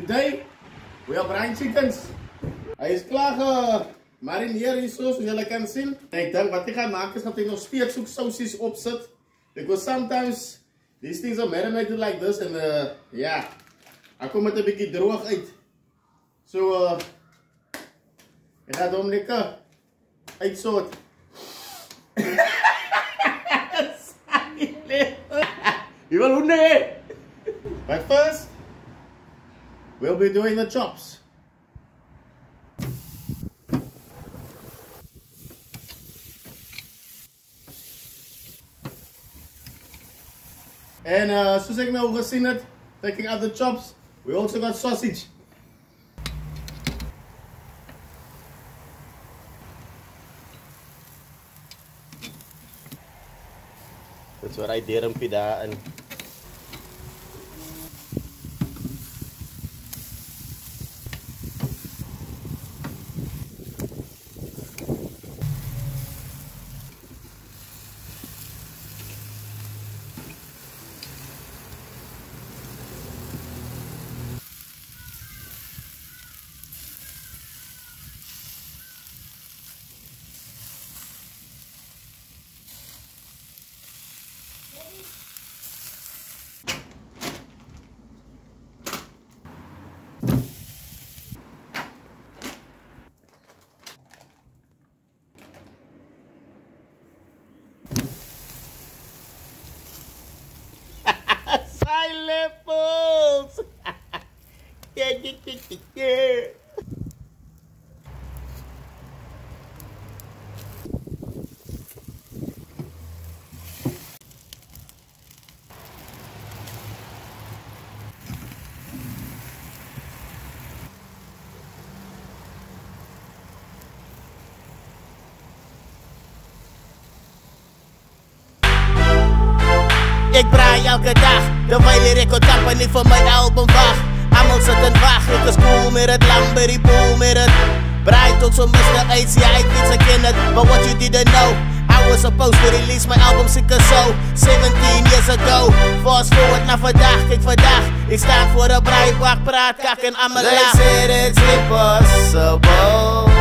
Today, we are frying chickens. Hij is klaar gemarineerd hier zoals jullie kunnen zien. En ik denk wat ik ga maken is dat ik nog steeds ook sausjes opzet. Because sometimes these things are marinated like this and yeah, hij komt het een beetje droog uit. So ik ga hem lekker uitzout. Je wil hoe nee? But first, we'll be doing the chops. En zoals ik nou gezien heb, taking out the chops, we also got sausage. That's what I did in pida and silent fools. Yeah. Ik braai elke dag, terwijl de record company voor mijn album wacht. Allemaal zitten wacht, ik is cool met het, Lamberry pool met het. Braai tot zo'n Mr. Ace, ja ik weet ze kennen het. But what you didn't know, I was supposed to release my album Sicker So 17 years ago. Fast forward naar vandaag, kijk vandaag. Ik sta voor de braaibak, praat, kak en allemaal laag. They said it's impossible.